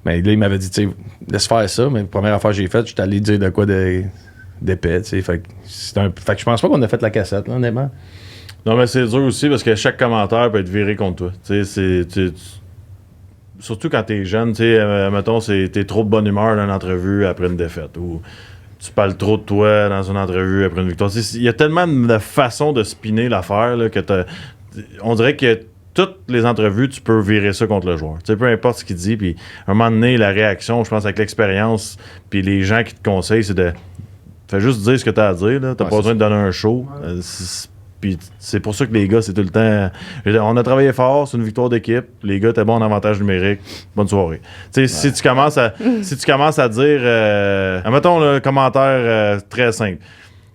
Mais là, il m'avait dit, tu sais, laisse faire ça. Mais la première affaire que j'ai faite, j'étais allé dire de quoi d'épais, tu sais. Fait que je pense pas qu'on a fait la cassette, là, honnêtement. Non, mais c'est dur aussi parce que chaque commentaire peut être viré contre toi. Tu sais, surtout quand t'es jeune, tu sais, mettons, t'es trop de bonne humeur dans une entrevue après une défaite. Ou tu parles trop de toi dans une entrevue après une victoire. Il y a tellement de façons de spinner l'affaire là, que on dirait que toutes les entrevues, tu peux virer ça contre le joueur. Tu sais, peu importe ce qu'il dit, puis à un moment donné, la réaction, je pense, avec l'expérience, puis les gens qui te conseillent, c'est de... Fais juste dire ce que tu as à dire, là. T'as pas besoin de donner un show. Puis c'est pour ça que les gars, c'est tout le temps... On a travaillé fort, c'est une victoire d'équipe. Les gars, t'es bon en avantage numérique. Bonne soirée. Tu sais, si tu commences à dire... mettons le commentaire très simple.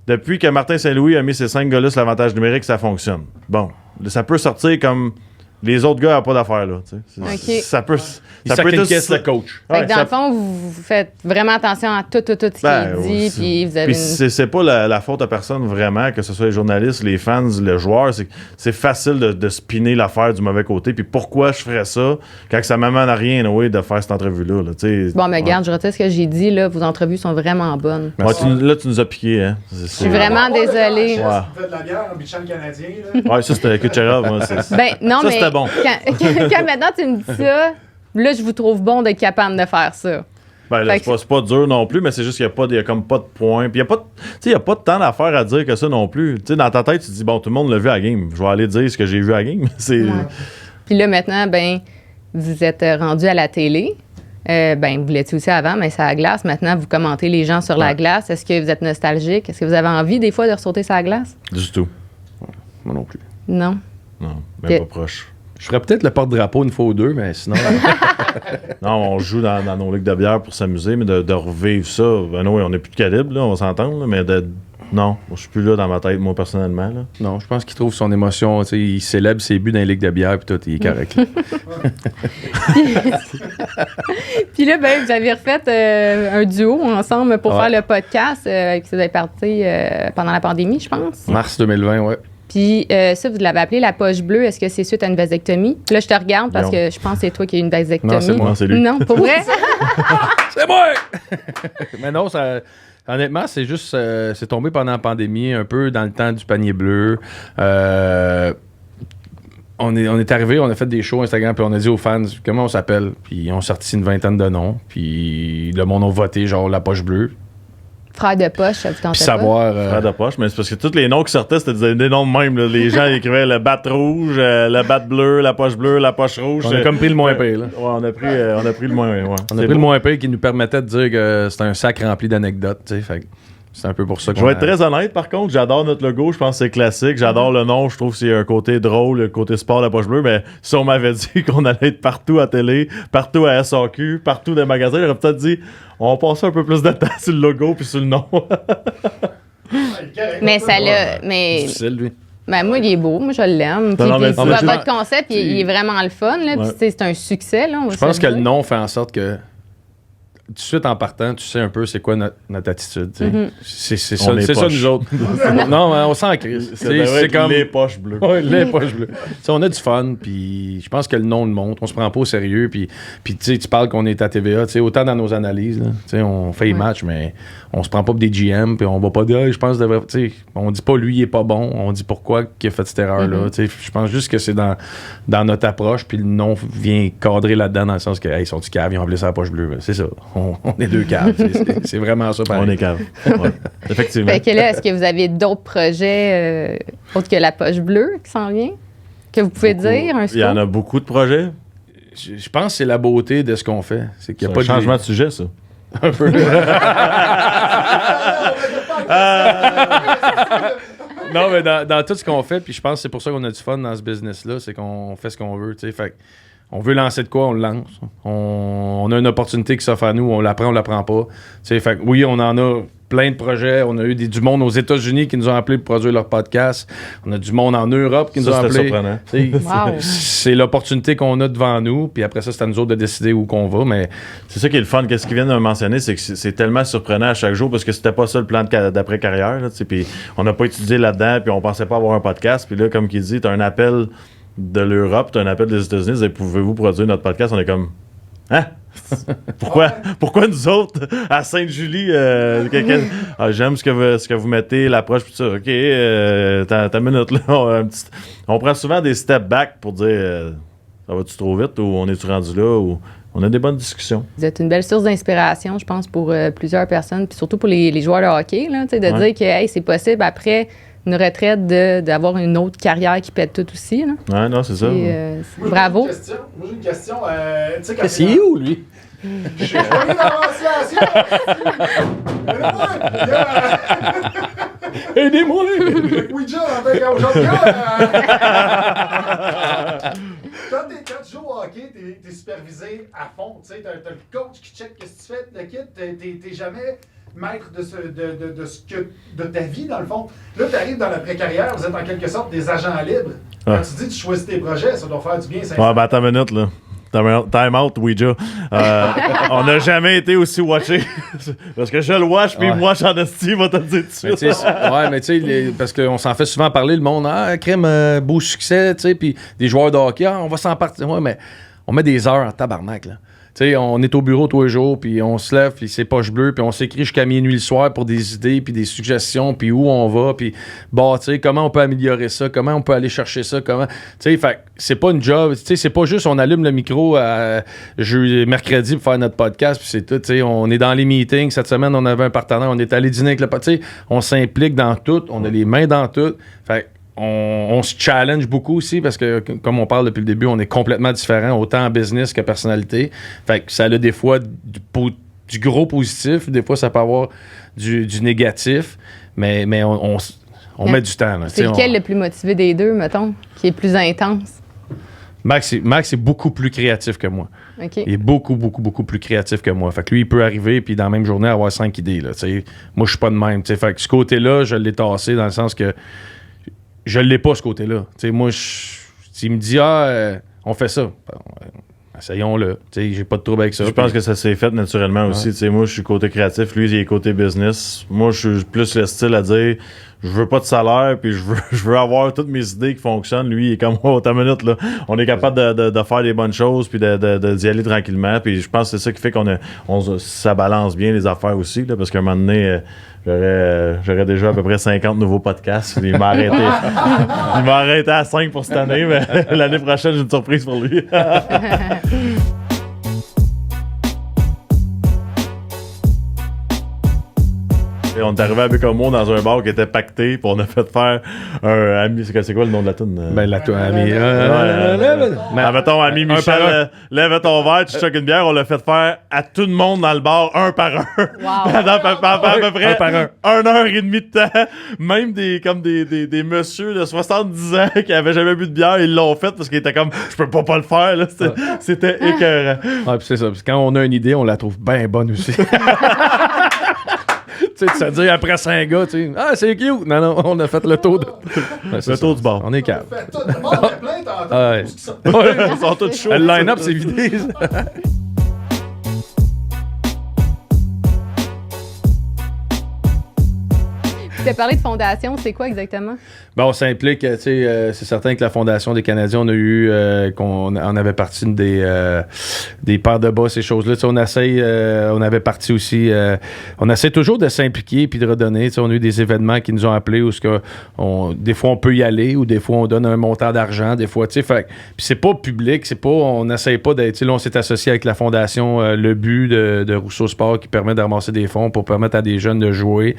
Depuis que Martin Saint-Louis a mis ces 5 gars-là sur l'avantage numérique, ça fonctionne. Bon, ça peut sortir comme les autres gars n'ont pas d'affaires, là. Okay. Ça peut être le coach. Fait que dans le fond, vous faites vraiment attention à tout ce qui est dit, puis vous avez Puis c'est pas la faute à personne vraiment, que ce soit les journalistes, les fans, le joueur. C'est facile de spinner l'affaire du mauvais côté. Puis pourquoi je ferais ça quand ça m'amène à rien, de faire cette entrevue-là. Bon, mais regarde, je retire ce que j'ai dit, là. Vos entrevues sont vraiment bonnes. Là, tu nous as piqué, hein. Je suis vraiment désolée. Vous faites de la bière en bitchant le Canadien, là. Ouais, ça, c'était Kucherov, moi. Ben, non, ça, mais c'était bon. Quand maintenant tu me dis ça, là, je vous trouve bon d'être capable de faire ça. Ben là, c'est pas dur non plus, mais c'est juste qu'il y a comme pas de points. Puis il y a pas de temps d'affaires à dire que ça non plus. Tu sais, dans ta tête, tu te dis, bon, tout le monde l'a vu à la game. Je vais aller dire ce que j'ai vu à la game. Puis là, maintenant, ben, vous êtes rendu à la télé. Vous l'étiez aussi avant, mais c'est à la glace. Maintenant, vous commentez les gens sur la glace. Est-ce que vous êtes nostalgique? Est-ce que vous avez envie, des fois, de ressauter sur la glace? Du tout. Moi non plus. Non. Non, même pas proche. Je ferais peut-être le porte-drapeau une fois ou deux, mais sinon... Non, on joue dans nos ligues de bière pour s'amuser, mais de revivre ça, ben oui, on n'a plus de calibre, là, on va s'entendre, là, mais Non, je suis plus là dans ma tête, moi, personnellement. Là. Non, je pense qu'il trouve son émotion. Il célèbre ses buts dans les ligues de bière, puis tout, il est correct. Puis là, ben, vous avez refait un duo ensemble pour faire le podcast, que vous avez parti pendant la pandémie, je pense. Mars 2020, ouais. Puis ça, vous l'avez appelé la poche bleue. Est-ce que c'est suite à une vasectomie? Puis là, je te regarde parce que je pense que c'est toi qui as eu une vasectomie. Non, c'est moi, c'est lui. Non, pour vrai? C'est moi! Mais non, ça... Honnêtement, c'est juste... c'est tombé pendant la pandémie, un peu dans le temps du panier bleu. On est arrivé, on a fait des shows Instagram, puis on a dit aux fans comment on s'appelle. Puis ils ont sorti une vingtaine de noms. Puis le monde a voté, genre la poche bleue. Frère de poche, ça vous tentait Puis savoir... Frère de poche, mais c'est parce que tous les noms qui sortaient, c'était des noms de même. Là. Les gens écrivaient le bat rouge, le bat bleu, la poche rouge. On a comme pris le moins pire, là. Ouais, on a pris le moins. Ouais. On a pris le moins pire qui nous permettait de dire que c'était un sac rempli d'anecdotes, tu sais. Fait que c'est un peu pour ça qu'on Je vais être très honnête, par contre, j'adore notre logo, je pense que c'est classique. J'adore le nom, je trouve que c'est un côté drôle, le côté sport, la poche bleue. Mais si on m'avait dit qu'on allait être partout à télé, partout à SAQ, partout dans les magasins, j'aurais peut-être dit on va passer un peu plus de temps sur le logo puis sur le nom. Mais ça l'a. Mais... C'est difficile, lui. Ben, moi, il est beau. Moi, je l'aime. Puis, Non, mais votre concept, il est vraiment le fun. Là, puis c'est un succès. Là, je pense que le nom fait en sorte que tout de suite en partant, tu sais un peu c'est quoi notre attitude. C'est ça nous autres. Non, on s'en crise. C'est comme les poches bleues. Ouais, les poches bleues. On a du fun, puis je pense que le nom le montre. On se prend pas au sérieux, puis tu parles qu'on est à TVA, autant dans nos analyses. Là, on fait les matchs, mais on se prend pas pour des GM, puis on va pas dire, je pense, on dit pas lui il est pas bon, on dit pourquoi qu'il a fait cette erreur-là. Je pense juste que c'est dans notre approche, puis le nom vient cadrer là-dedans dans le sens que, hey, ils sont du cave, ils ont appelé ça la poche bleue. C'est ça. On est deux caves. C'est vraiment ça. Pareil. On est caves. Ouais. Effectivement. Fait que là, est-ce que vous avez d'autres projets autres que la poche bleue qui s'en vient? Que vous pouvez dire? Il y en a beaucoup de projets. Je pense que c'est la beauté de ce qu'on fait. C'est qu'il y a pas de changement de sujet, ça. Un peu. Non, mais dans tout ce qu'on fait, puis je pense que c'est pour ça qu'on a du fun dans ce business-là, c'est qu'on fait ce qu'on veut. Fait on veut lancer de quoi, on le lance. On a une opportunité qui s'offre à nous, on la prend pas. Fait oui, on en a plein de projets. On a eu du monde aux États-Unis qui nous ont appelés pour produire leur podcast. On a du monde en Europe qui nous ont appelés. Surprenant. C'est l'opportunité qu'on a devant nous. Puis après ça, c'est à nous autres de décider où qu'on va. Mais c'est ça qui est le fun. Qu'est-ce qu'ils viennent de mentionner, c'est que c'est tellement surprenant à chaque jour parce que c'était pas ça le plan d'après-carrière. Puis on n'a pas étudié là-dedans, puis on pensait pas avoir un podcast. Puis là, comme il dit, t'as un appel de l'Europe, t'as un appel des États-Unis, pouvez-vous produire notre podcast? On est comme, hein? Pourquoi nous autres, à Sainte-Julie, j'aime ce que vous mettez, l'approche, tout ça. OK, t'as une minute, là. On prend souvent des step back pour dire, ça va-tu trop vite ou on est-tu rendu là? Ou on a des bonnes discussions. Vous êtes une belle source d'inspiration, je pense, pour plusieurs personnes, puis surtout pour les joueurs de hockey, là, de dire que hey, c'est possible après une retraite d'avoir une autre carrière qui pète tout aussi. Là. Ouais, non, c'est ça. Et, bravo. Moi, j'ai une question. Tu sais, qu'est-ce qu'il est où, lui? Je suis pas dans l'avanciation. Aidez-moi! Ouija, avec aujourd'hui. Quand tu joues au hockey, t'es supervisé à fond. Tu sais, t'as le coach qui check qu'est-ce que tu fais, le kit. T'es jamais maître de ta vie, dans le fond. Là, tu arrives dans la précarrière, vous êtes en quelque sorte des agents libres. Quand tu dis que tu choisis tes projets, ça doit faire du bien. Ouais, ben attends une minute, là. Time out, Ouija. On n'a jamais été aussi watché. Parce que je le watch, puis moi, j'en estime, va te le dire tout de suite. Ouais, mais tu sais, parce qu'on s'en fait souvent parler, le monde, crème, beau succès, tu sais, puis des joueurs de hockey, on va s'en partir. Ouais, mais on met des heures en tabarnak, là. Tu sais, on est au bureau tous les jours, puis on se lève, puis c'est poche bleue, puis on s'écrit jusqu'à minuit le soir pour des idées, puis des suggestions, puis où on va, puis tu sais, comment on peut améliorer ça, comment on peut aller chercher ça, comment... Tu sais, fait c'est pas une job, tu sais, c'est pas juste on allume le micro mercredi pour faire notre podcast, puis c'est tout, tu sais, on est dans les meetings. Cette semaine, on avait un partenaire, on est allé dîner avec le... Tu sais, on s'implique dans tout, on a les mains dans tout, fait on se challenge beaucoup aussi parce que, comme on parle depuis le début, on est complètement différents, autant en business que personnalité. Fait que ça a des fois du gros positif, des fois ça peut avoir du négatif, mais on met du temps. Là, c'est lequel le plus motivé des deux, mettons, qui est plus intense? Max est beaucoup plus créatif que moi. OK. Il est beaucoup, beaucoup, beaucoup plus créatif que moi. Fait que lui, il peut arriver puis dans la même journée avoir 5 idées. Là, moi, je suis pas de même. T'sais. Fait que ce côté-là, je l'ai tassé dans le sens que je l'ai pas, ce côté-là. T'sais, moi, s'il me dit on fait ça, essayons-le. J'ai pas de trouble avec ça. Je pense que ça s'est fait naturellement aussi. Moi, je suis côté créatif, lui, il est côté business. Moi, je suis plus le style à dire je veux pas de salaire, puis je veux avoir toutes mes idées qui fonctionnent. Lui, il est comme ta minute, là. On est capable de faire des bonnes choses, puis d'y aller tranquillement. Puis je pense que c'est ça qui fait ça balance bien les affaires aussi, là, parce qu'à un moment donné, j'aurais déjà à peu près 50 nouveaux podcasts. Il m'a arrêté à 5 pour cette année, mais l'année prochaine, j'ai une surprise pour lui. Et on est arrivé à Bécomo dans un bar qui était pacté, puis on a fait faire un ami. C'est quoi le nom de la toune? Ben, la toune, ami. Mettons, ami Michel, lève ton verre, tu choques une bière. On l'a fait faire à tout le monde dans le bar, un par un. Wow. Pendant à peu près un par un. 1 heure et demie de temps. Même des messieurs de 70 ans qui avaient jamais bu de bière, ils l'ont fait parce qu'ils étaient comme, je peux pas le faire. Là. C'était écœurant. Ouais, puis c'est ça. Parce que quand on a une idée, on la trouve bien bonne aussi. Tu sais, dire après 5 gars, tu sais, c'est cute. Non, on a fait le tour Le tour du bar. On est calme. Tout le monde est plein, t'entends. Ouais. Ils sont tous chauds. Le line-up, c'est vidé. Tu as parlé de fondation, c'est quoi exactement? Ben, on s'implique, tu sais, c'est certain que la Fondation des Canadiens, on a eu, on avait parti des paires de bas, ces choses-là. Tu sais, on avait parti aussi, on essaie toujours de s'impliquer puis de redonner. Tu sais, on a eu des événements qui nous ont appelés où des fois on peut y aller ou des fois on donne un montant d'argent, des fois, tu sais, puis c'est pas public, on n'essaye pas d'être, tu sais, là, on s'est associé avec la Fondation Le But de Rousseau Sport qui permet de ramasser des fonds pour permettre à des jeunes de jouer.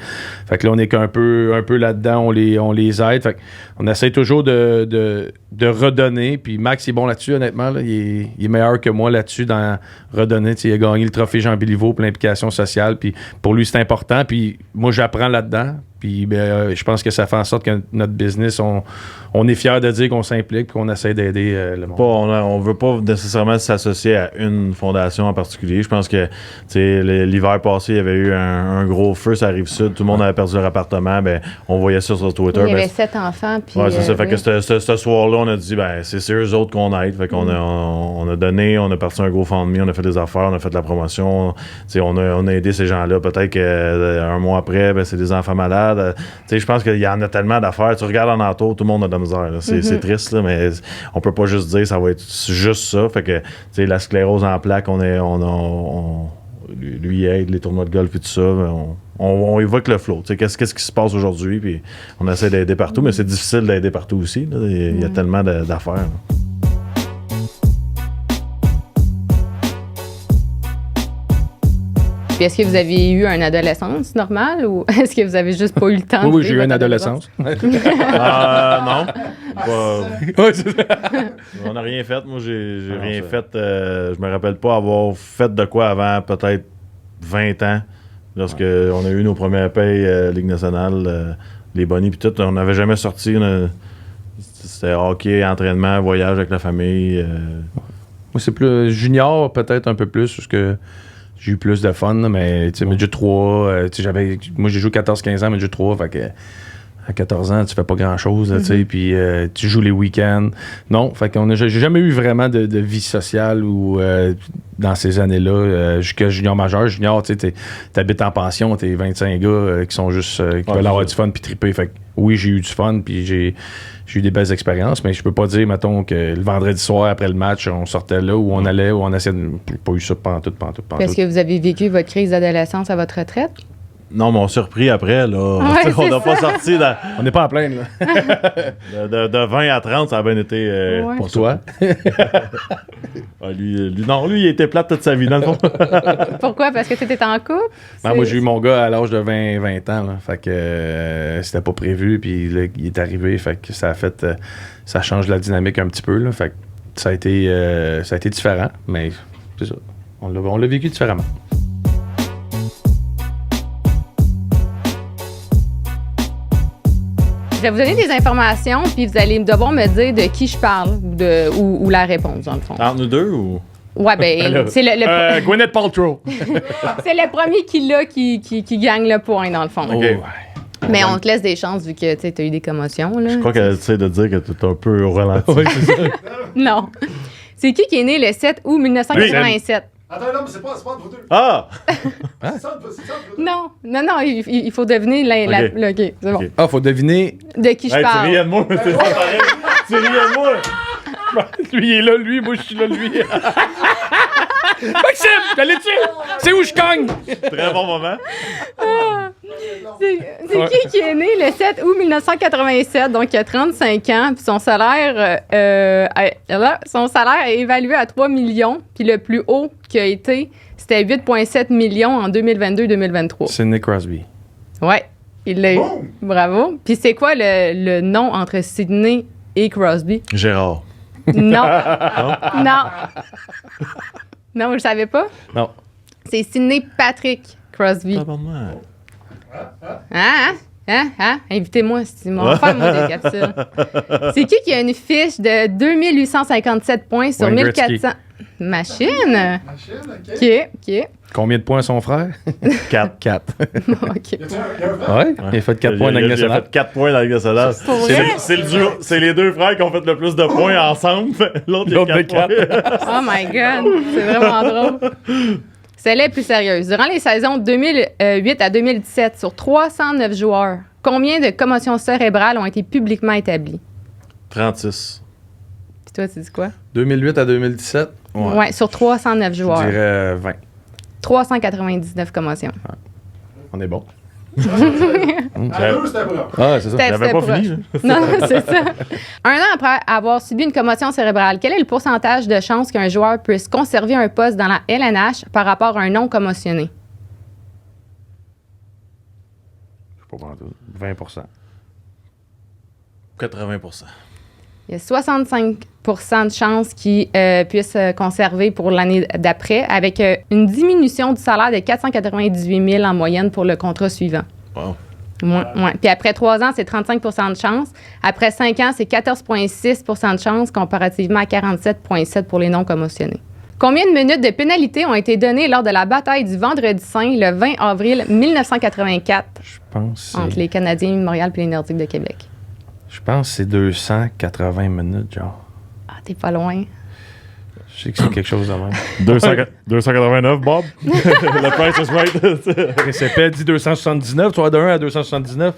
Fait que là, on est un peu là-dedans, on les aide. Fait on essaie toujours de redonner. Puis Max, il est bon là-dessus, honnêtement. Là. Il est meilleur que moi là-dessus dans redonner. T'sais, il a gagné le trophée Jean Béliveau pour l'implication sociale. Puis pour lui, c'est important. Puis moi, j'apprends là-dedans. Puis je pense que ça fait en sorte que notre business, on est fiers de dire qu'on s'implique et qu'on essaie d'aider le monde. On veut pas nécessairement s'associer à une fondation en particulier. Je pense que l'hiver passé, il y avait eu un gros feu sur la Rive-Sud. Tout le monde avait perdu leur appartement. Ben, on voyait ça sur Twitter. Il y avait 7 enfants. Puis, ouais, c'est ça. Fait oui. que ce soir-là, on a dit, c'est eux autres qu'on aide. Fait qu'on on a donné, on a parti un GoFundMe, on a fait des affaires, on a fait de la promotion. On a aidé ces gens-là. Peut-être qu'un mois après, c'est des enfants malades. Je pense qu'il y en a tellement d'affaires. Tu regardes en entour, tout le monde a de la misère. C'est triste, là, mais on peut pas juste dire ça va être juste ça. Fait que la sclérose en plaques, lui aide, les tournois de golf et tout ça. On évoque le flow. Qu'est-ce qui se passe aujourd'hui? Puis on essaie d'aider partout, mais c'est difficile d'aider partout aussi. Là. Il y a tellement d'affaires. Là. Puis est-ce que vous avez eu une adolescence normale ou est-ce que vous avez juste pas eu le temps Oui, de j'ai eu une adolescence. Non. On n'a rien fait. Moi, j'ai rien fait. Je me rappelle pas avoir fait de quoi avant peut-être 20 ans. Lorsque on a eu nos premières payes Ligue nationale, les bonnies puis tout. On n'avait jamais sorti. C'était hockey, entraînement, voyage avec la famille. Moi, c'est plus junior, peut-être un peu plus, parce que j'ai eu plus de fun, là, mais tu sais, Midget 3, moi j'ai joué 14-15 ans, Midget 3, fait que à 14 ans, tu fais pas grand-chose, tu sais, puis tu joues les week-ends. Non, fait que j'ai jamais eu vraiment de vie sociale ou dans ces années-là, jusqu'à junior majeur. Junior, tu sais, t'habites en pension, t'es 25 gars qui sont juste, qui veulent avoir du fun puis triper. Fait que oui, j'ai eu du fun, puis j'ai eu des belles expériences, mais je peux pas dire, mettons, que le vendredi soir, après le match, on sortait là, où on allait, où on essayait de... J'ai pas eu ça pantoute. Est-ce que vous avez vécu votre crise d'adolescence à votre retraite? Non, mais on s'est repris après, là. Ouais, on n'a pas sorti dans... On n'est pas en pleine, là. de 20 à 30, ça a bien été... Pour toi. Lui, il était plate toute sa vie, dans le fond. Pourquoi? Parce que tu étais en couple? Moi, j'ai eu mon gars à l'âge de 20 ans, là. Fait que c'était pas prévu, puis là, il est arrivé, fait que ça a fait... ça change la dynamique un petit peu, là. Fait que ça a été différent, mais c'est ça. On l'a vécu différemment. Je vais vous donner des informations, puis vous allez devoir me dire de qui je parle ou la réponse, dans le fond. Entre nous deux ou... Ouais, ben, c'est le Gwyneth Paltrow. c'est le premier qui l'a qui gagne le point, dans le fond. OK. Mais on te laisse des chances vu que tu as eu des commotions. Là. Je crois qu'elle essaie de dire que tu es un peu au ralenti. Oui, c'est ça. Non. C'est qui est né le 7 août 1987? Attends, non, mais c'est pas entre vous deux. Ah! C'est ça, c'est ça entre vous deux. Non, il faut deviner OK, c'est bon. Ok. Ah, faut deviner. De qui je Hey, tu parle? riais de moi, mais c'est ça pareil. Tu riais de moi. Lui, il est là, lui, moi, je suis là, lui. Maxime, t'allais-tu? C'est où je cogne? Très bon moment. C'est qui est né le 7 août 1987, donc il a 35 ans, puis son salaire est évalué à 3 millions, puis le plus haut qui a été, c'était 8,7 millions en 2022-2023. Sidney Crosby. Ouais, il l'a eu. Boom! Bravo. Puis c'est quoi le nom entre Sidney et Crosby? Gérard. Non. Non. Non, vous le savez pas? Non. C'est Sidney Patrick Crosby. Tabarnak. Invitez-moi, c'est mon frère, moi, des capsules. C'est qui a une fiche de 2857 points sur Wayne 1400? Gretzky. Machine. Machine, OK. OK. Combien de points son frère? 4. 4. OK. Y a un vrai? Ouais, il a fait 4 points dans la Ligue Il a nationale. fait 4 points dans la Ligue nationale. Pour vrai? C'est le duo. C'est les deux frères qui ont fait le plus de points ensemble. L'autre, il a L'autre de 4 points. Oh my God. C'est vraiment drôle. Celle-là est plus sérieuse. Durant les saisons 2008 à 2017, sur 309 joueurs, combien de commotions cérébrales ont été publiquement établies? 36. Puis toi, tu dis quoi? 2008 à 2017? Ouais, sur 309 Je joueurs. dirais 20. 399 commotions. On est bon. À deux, c'était bras. Ah, c'est ça. C'était- J'avais pas c'était fini. proche. Non, c'est ça. Un an après avoir subi une commotion cérébrale, quel est le pourcentage de chances qu'un joueur puisse conserver un poste dans la LNH par rapport à un non commotionné? Je sais pas tout. 20%. 80%. Il y a 65 de chances qu'il puisse conserver pour l'année d'après, avec une diminution du salaire de 498 000 en moyenne pour le contrat suivant. Wow. Ouais. Puis après 3 ans, c'est 35 de chance. Après 5 ans, c'est 14,6 de chance comparativement à 47,7 pour les non commotionnés. Combien de minutes de pénalité ont été données lors de la bataille du Vendredi Saint le 20 avril 1984 Je pense entre que les Canadiens de Montréal et les Nordiques de Québec? c'est 280 minutes, genre. Ah, t'es pas loin. Je sais que c'est quelque chose de même. 289, Bob. Le price is right. RCP dit 279, tu vas de 1 à 279?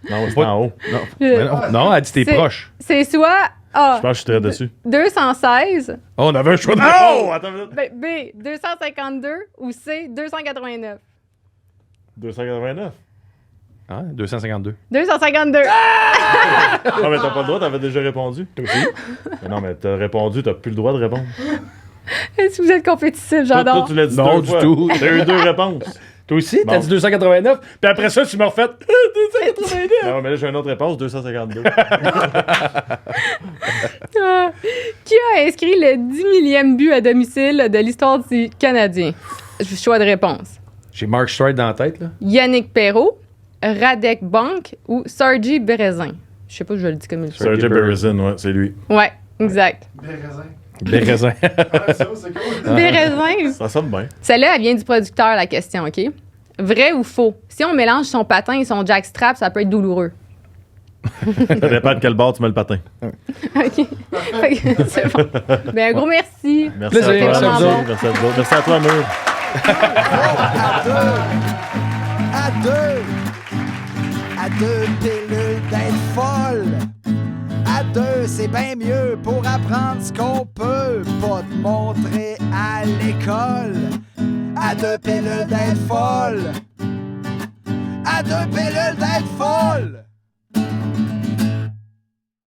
Non, c'est en haut. Non. Mais non, elle dit t'es C'est- proche. C'est soit A, Je pense que je suis très dessus. 216, Oh, on avait un choix de Oh! Attends une minute. B, 252 ou C, 289. 289. Ah, 252. 252. Ah, mais t'as pas le droit, t'avais déjà répondu. Toi aussi. Mais non, mais t'as répondu, t'as plus le droit de répondre. Est-ce que vous êtes compétitif? Toi, J'adore. tu l'as dit Non, deux du fois. tout. T'as eu 2 réponses. Toi aussi, t'as Bon. dit 289, puis après ça, tu m'as refait 289. Non, mais là, j'ai une autre réponse, 252. Ah. Qui a inscrit le 10 millième but à domicile de l'histoire du Canadien? Choix de réponse. J'ai Mark Stride dans la tête, là. Yannick Perrault, Radek Bonk ou Sergei Berezin? Je sais pas si je le dis comme il faut. Sergei Berezin, ouais, c'est lui. Ouais, exact. Des raisins. Les raisins. Ah, ça, c'est cool. Berezin. Ça sonne bien. Celle-là, elle vient du producteur, la question, OK? Vrai ou faux? Si on mélange son patin et son jackstrap, ça peut être douloureux. Ça dépend de quel bord tu mets le patin. OK. Fait que c'est bon. Ben, un gros merci. Merci Plaisir, à toi. merci à vous. Merci à vous. Merci à toi, Mur. À deux pilules d'être folle. À deux, c'est bien mieux pour apprendre ce qu'on peut pas te montrer à l'école. À deux pilules d'être folle. À deux pilules d'être folle.